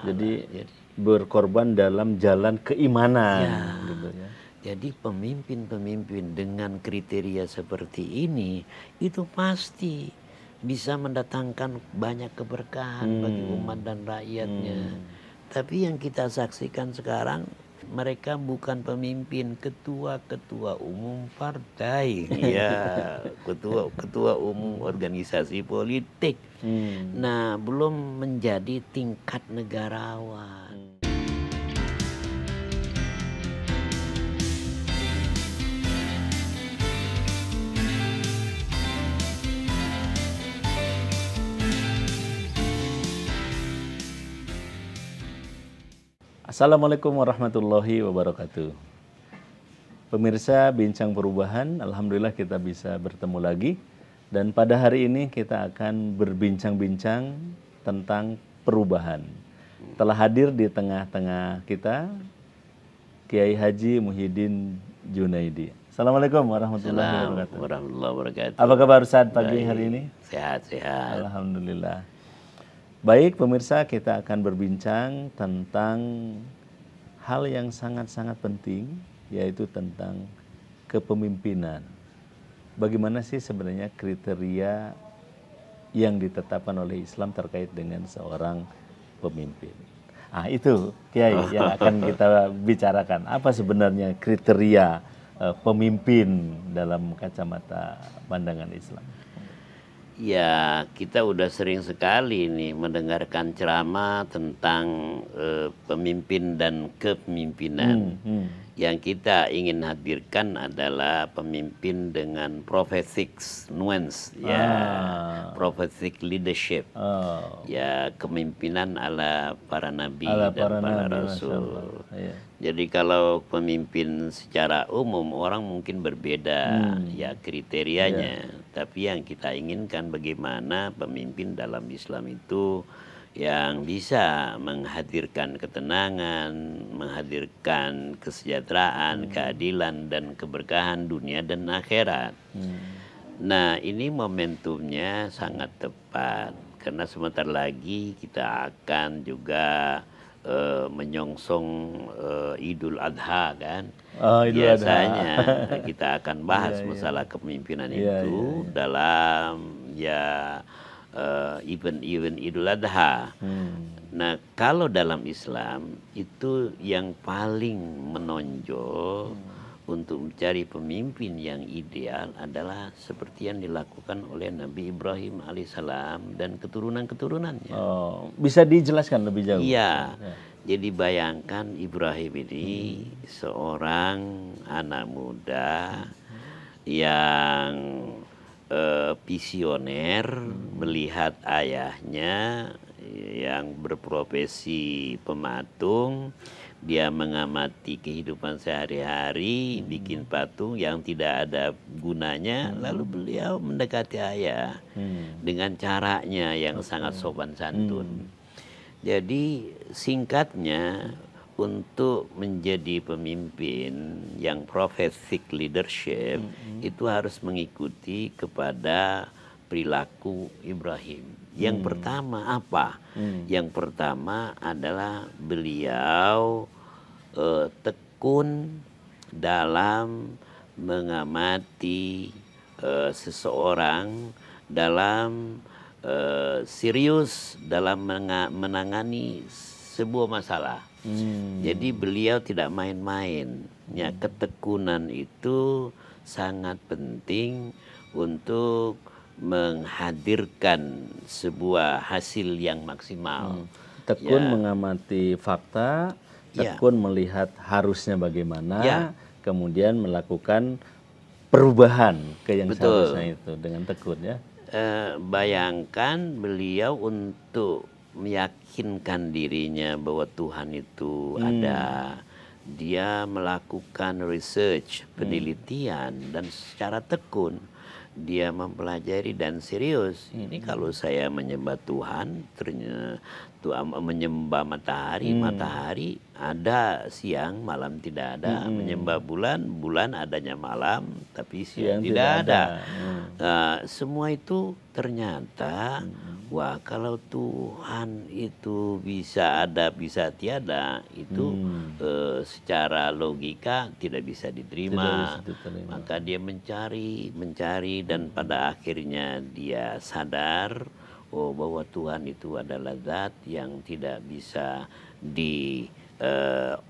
Jadi berkorban dalam jalan keimanan. Ya. Gitu ya. Jadi pemimpin-pemimpin dengan kriteria seperti ini itu pasti bisa mendatangkan banyak keberkahan bagi umat dan rakyatnya. Tapi yang kita saksikan sekarang, mereka bukan pemimpin, ketua-ketua umum partai, ya, ketua umum organisasi politik. Nah, belum menjadi tingkat negarawan. Assalamualaikum warahmatullahi wabarakatuh. Pemirsa Bincang Perubahan, alhamdulillah kita bisa bertemu lagi. Dan pada hari ini kita akan berbincang-bincang tentang perubahan. Telah hadir di tengah-tengah kita Kiai Haji Muhyiddin Junaidi. Assalamualaikum warahmatullahi wabarakatuh. Warahmatullahi wabarakatuh. Apa kabar Ustaz pagi hari ini? Sehat-sehat. Alhamdulillah. Baik pemirsa, kita akan berbincang tentang hal yang sangat-sangat penting, yaitu tentang kepemimpinan. Bagaimana sih sebenarnya kriteria yang ditetapkan oleh Islam terkait dengan seorang pemimpin? Ah, itu Kiai yang akan kita bicarakan. Apa sebenarnya kriteria pemimpin dalam kacamata pandangan Islam? Ya, kita udah sering sekali nih mendengarkan ceramah tentang pemimpin dan kepemimpinan. Yang kita ingin hadirkan adalah pemimpin dengan prophetic nuance, ya, prophetic leadership, ya, kepemimpinan ala para nabi dan para rasul. Jadi kalau pemimpin secara umum orang mungkin berbeda ya kriterianya, tapi yang kita inginkan bagaimana pemimpin dalam Islam itu yang bisa menghadirkan ketenangan, menghadirkan kesejahteraan, keadilan dan keberkahan dunia dan akhirat. Nah, ini momentumnya sangat tepat karena sebentar lagi kita akan juga menyongsong Idul Adha kan. Biasanya kita akan bahas masalah kepemimpinan itu dalam event Idul Adha. Nah, kalau dalam Islam itu yang paling menonjol untuk mencari pemimpin yang ideal adalah seperti yang dilakukan oleh Nabi Ibrahim alaihissalam dan keturunan-keturunannya. Bisa dijelaskan lebih jauh? Iya. Jadi bayangkan Ibrahim ini seorang anak muda yang visioner, melihat ayahnya yang berprofesi pematung. Dia mengamati kehidupan sehari-hari, bikin patung yang tidak ada gunanya, lalu beliau mendekati ayah dengan caranya yang sangat sopan santun. Jadi singkatnya, untuk menjadi pemimpin yang prophetic leadership itu harus mengikuti kepada perilaku Ibrahim. Yang pertama apa? Yang pertama adalah beliau tekun dalam mengamati seseorang, dalam serius dalam menangani sebuah masalah. Jadi beliau tidak main-main. Ya, ketekunan itu sangat penting untuk menghadirkan sebuah hasil yang maksimal. Tekun mengamati fakta, tekun melihat harusnya bagaimana, kemudian melakukan perubahan ke yang seharusnya itu dengan tekun ya. Bayangkan beliau untuk meyakinkan dirinya bahwa Tuhan itu ada. Dia melakukan research, penelitian dan secara tekun dia mempelajari dan serius. Ini kalau saya menyembah Tuhan, ternyata menyembah matahari, matahari ada siang, malam tidak ada. Menyembah bulan, bulan adanya malam, tapi siang tidak ada. Semua itu ternyata Wah, kalau Tuhan itu bisa ada, bisa tiada, itu secara logika tidak bisa diterima. Tidak bisa diterima. Maka dia mencari, mencari, dan pada akhirnya dia sadar, oh, bahwa Tuhan itu adalah zat yang tidak bisa di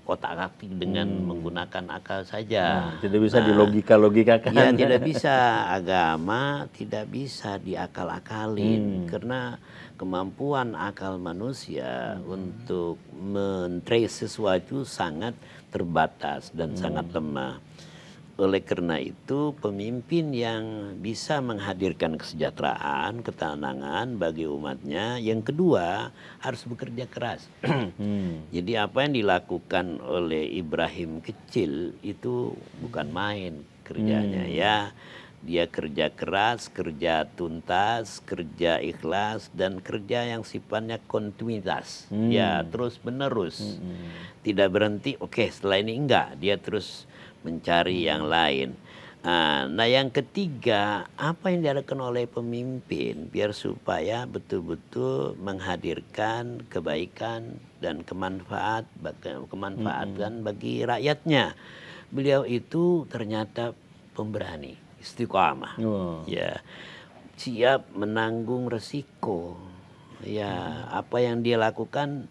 otak-atik dengan menggunakan akal saja. Tidak bisa dilogika-logikakan. Ya, tidak bisa. Agama tidak bisa diakal-akalin karena kemampuan akal manusia untuk men-trace sesuatu sangat terbatas dan sangat lemah. Oleh karena itu, pemimpin yang bisa menghadirkan kesejahteraan, ketenangan bagi umatnya, yang kedua harus bekerja keras. Jadi apa yang dilakukan oleh Ibrahim kecil itu bukan main kerjanya ya. Dia kerja keras, kerja tuntas, kerja ikhlas, dan kerja yang sifatnya kontinuitas. Ya, terus menerus. Tidak berhenti, oke, setelah ini enggak. Dia terus mencari yang lain. Nah, yang ketiga, apa yang dilakukan oleh pemimpin biar supaya betul-betul menghadirkan kebaikan dan kemanfaatan bagi rakyatnya. Beliau itu ternyata pemberani, istiqamah. Ya, siap menanggung resiko. Ya, apa yang dia lakukan,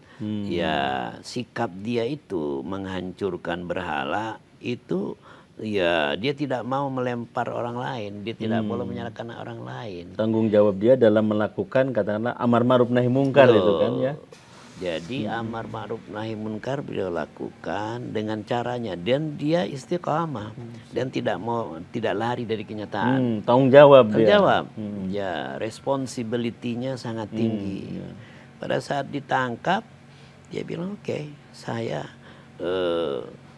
ya sikap dia itu menghancurkan berhala itu, ya dia tidak mau melempar orang lain, dia tidak boleh menyalahkan orang lain. Tanggung jawab dia dalam melakukan katakanlah amar ma'ruf nahi mungkar itu kan ya. Jadi amar ma'ruf nahi munkar beliau lakukan dengan caranya, dan dia istiqamah dan tidak lari dari kenyataan. Tanggung jawab dia. Tanggung jawab. Ya, responsibility-nya sangat tinggi. Pada saat ditangkap, dia bilang oke, saya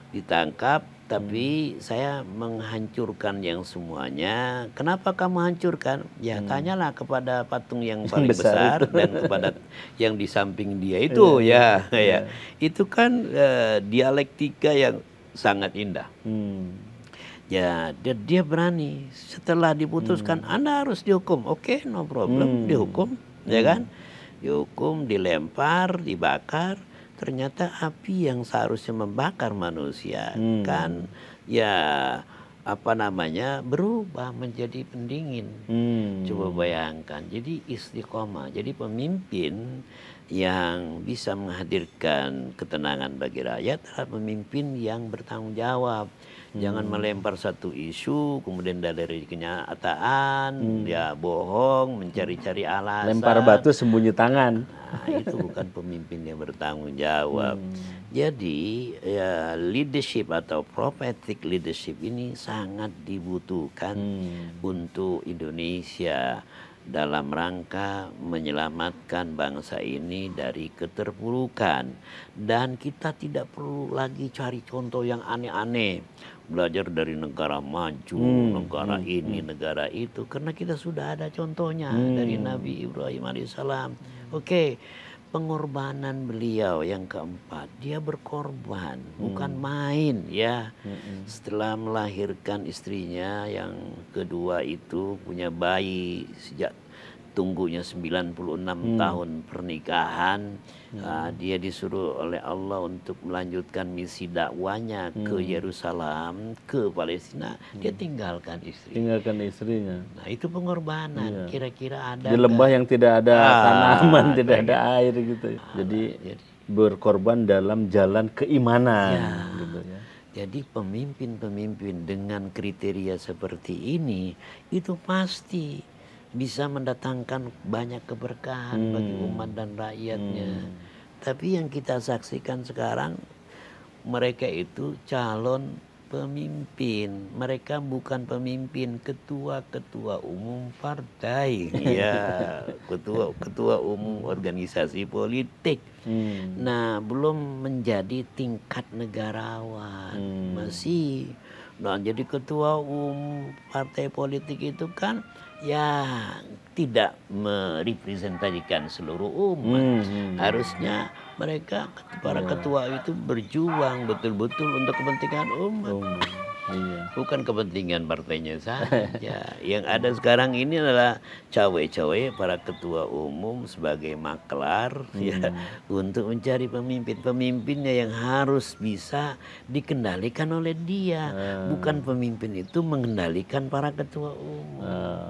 ditangkap, tapi saya menghancurkan yang semuanya. Kenapa kamu hancurkan? Ya, tanyalah kepada patung yang paling besar dan kepada yang di samping dia itu. Ya. Itu kan dialektika yang sangat indah. Ya, dia berani. Setelah diputuskan, Anda harus dihukum. Oke, no problem, dihukum, ya kan? Dihukum, dilempar, dibakar. Ternyata api yang seharusnya membakar manusia kan ya berubah menjadi pendingin. Coba bayangkan. Jadi istiqomah. Jadi pemimpin yang bisa menghadirkan ketenangan bagi rakyat adalah pemimpin yang bertanggung jawab. Jangan melempar satu isu kemudian dari kenyataan ya bohong, mencari-cari alasan. Lempar batu sembunyi tangan. Nah, itu bukan pemimpin yang bertanggung jawab. Jadi ya, leadership atau prophetic leadership ini sangat dibutuhkan untuk Indonesia dalam rangka menyelamatkan bangsa ini dari keterpurukan. Dan kita tidak perlu lagi cari contoh yang aneh-aneh, belajar dari negara maju, negara ini, negara itu, karena kita sudah ada contohnya dari Nabi Ibrahim alaihissalam. Oke, pengorbanan beliau yang keempat, dia berkorban, bukan main ya. Setelah melahirkan istrinya yang kedua itu punya bayi, sejak tunggunya 96 tahun pernikahan, dia disuruh oleh Allah untuk melanjutkan misi dakwanya ke Yerusalem, ke Palestina. Dia tinggalkan istrinya. Nah, itu pengorbanan. Kira-kira ada di lembah yang tidak ada tanaman, tidak ada air gitu. Jadi berkorban dalam jalan keimanan gitu ya. Jadi pemimpin-pemimpin dengan kriteria seperti ini itu pasti bisa mendatangkan banyak keberkahan bagi umat dan rakyatnya. Tapi yang kita saksikan sekarang, mereka itu calon pemimpin. Mereka bukan pemimpin, ketua-ketua umum partai, ya, ketua umum organisasi politik. Nah, belum menjadi tingkat negarawan, masih. Nah, jadi ketua umum partai politik itu kan ya tidak merepresentasikan seluruh umat. Harusnya mereka para ketua itu berjuang betul-betul untuk kepentingan umat. Iya. Bukan kepentingan partainya saja. Yang ada sekarang ini adalah cawe-cawe para ketua umum sebagai maklar ya untuk mencari pemimpinnya yang harus bisa dikendalikan oleh dia. Bukan pemimpin itu mengendalikan para ketua umum.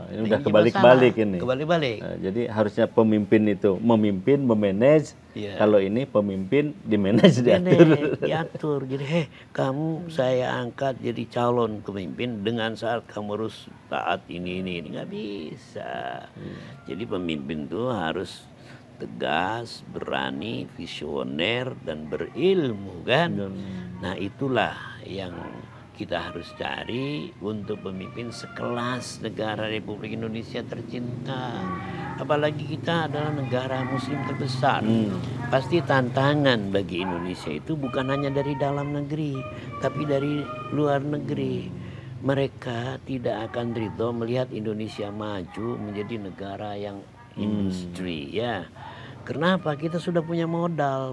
Ini udah kebalik-balik ini. Kebalik-balik. Jadi harusnya pemimpin itu memimpin, memanage. Iya. Kalau ini pemimpin dimanage, diatur. Diatur. Jadi, kamu saya angkat jadi calon pemimpin dengan syarat kamu harus taat ini nggak bisa. Jadi pemimpin itu harus tegas, berani, visioner dan berilmu kan. Nah itulah yang kita harus cari untuk pemimpin sekelas negara Republik Indonesia tercinta. Apalagi kita adalah negara muslim terbesar. Pasti tantangan bagi Indonesia itu bukan hanya dari dalam negeri, tapi dari luar negeri. Mereka tidak akan ridho melihat Indonesia maju menjadi negara yang industri ya. Kenapa? Kita sudah punya modal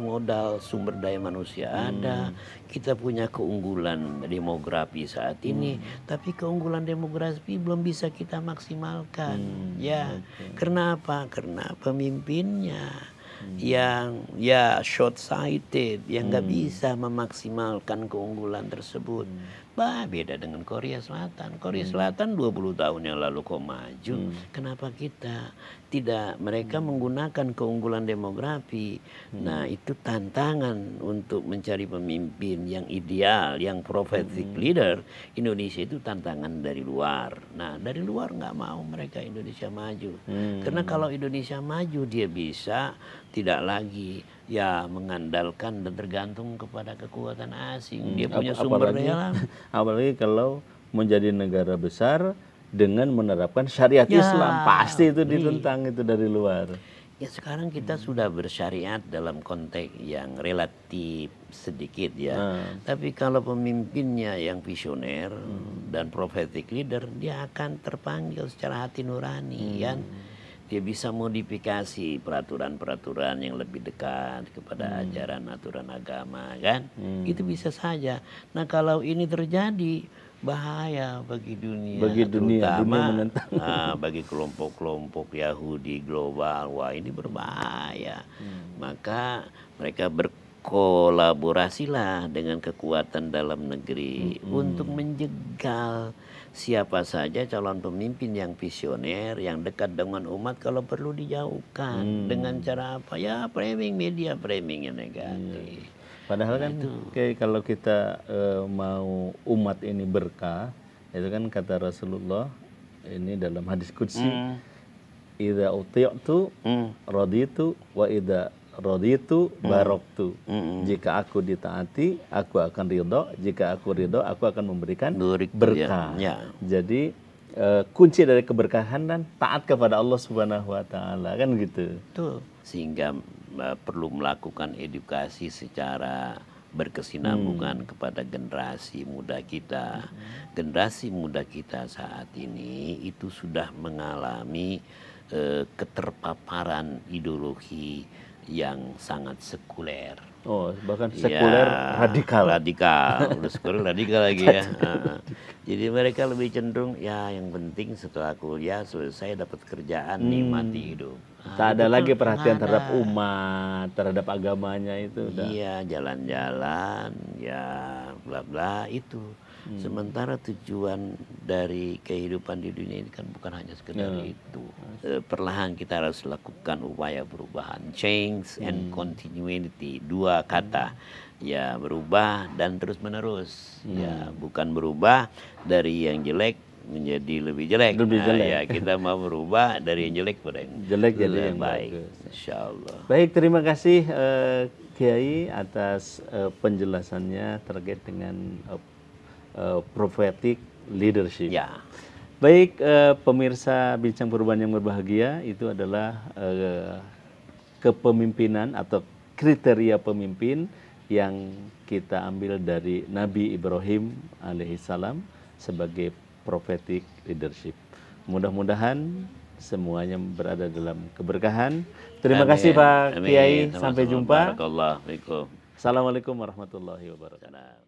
sumber daya manusia ada, kita punya keunggulan demografi saat ini, tapi keunggulan demografi belum bisa kita maksimalkan. Ya, kenapa? Karena pemimpinnya yang ya short sighted, yang nggak bisa memaksimalkan keunggulan tersebut. Beda dengan Korea Selatan. Korea Selatan 20 tahun yang lalu kok maju. Kenapa kita tidak? Mereka menggunakan keunggulan demografi. Nah itu tantangan untuk mencari pemimpin yang ideal, yang prophetic leader. Indonesia itu tantangan dari luar. Nah dari luar nggak mau mereka Indonesia maju. Karena kalau Indonesia maju dia bisa tidak lagi ya mengandalkan dan tergantung kepada kekuatan asing. Dia punya sumber daya. Apalagi kalau menjadi negara besar dengan menerapkan syariat Islam, pasti itu ditentang itu dari luar. Ya sekarang kita sudah bersyariat dalam konteks yang relatif sedikit ya. Tapi kalau pemimpinnya yang visioner dan prophetic leader, dia akan terpanggil secara hati nurani kan. Dia bisa modifikasi peraturan-peraturan yang lebih dekat kepada ajaran aturan agama kan. Itu bisa saja. Nah kalau ini terjadi bahaya bagi dunia, terutama bagi kelompok-kelompok Yahudi global. Wah ini berbahaya. Maka mereka berkolaborasilah dengan kekuatan dalam negeri untuk menjegal siapa saja calon pemimpin yang visioner, yang dekat dengan umat, kalau perlu dijauhkan. Dengan cara apa? Ya framing, media framing yang negatif. Padahal kan kayak kalau kita mau umat ini berkah, itu kan kata Rasulullah ini dalam hadis qudsi, idza uti'tu raditu wa idza raditu baraktu. Jika aku ditaati, aku akan ridho. Jika aku ridho, aku akan memberikan berkah. Jadi kunci dari keberkahan dan taat kepada Allah Subhanahu wa taala kan gitu. Betul. Sehingga perlu melakukan edukasi secara berkesinambungan kepada generasi muda kita. Generasi muda kita saat ini itu sudah mengalami keterpaparan ideologi yang sangat sekuler. Oh, bahkan sekuler radikal. Udah sekuler radikal lagi ya. Jadi mereka lebih cenderung ya yang penting setelah kuliah selesai dapat kerjaan, nikmati hidup. Tak ada lagi perhatian terhadap umat, terhadap agamanya itu. Iya, jalan-jalan, ya bla bla itu. Sementara tujuan dari kehidupan di dunia ini kan bukan hanya sekedar itu. Perlahan kita harus lakukan upaya perubahan, change and continuity, dua kata. Ya berubah dan terus menerus. Ya bukan berubah dari yang jelek menjadi lebih jelek. Ya kita mau berubah dari yang jelek pada yang jelek jadi yang baik. Insyaallah. Baik, terima kasih Kiai atas penjelasannya terkait dengan prophetic leadership. Ya. Baik, pemirsa Bincang Perubahan yang berbahagia, itu adalah kepemimpinan atau kriteria pemimpin yang kita ambil dari Nabi Ibrahim alaihissalam sebagai prophetic leadership. Mudah-mudahan semuanya berada dalam keberkahan. Terima kasih Pak Kiai. Sampai jumpa. Barakallahu fikum. Assalamualaikum warahmatullahi wabarakatuh.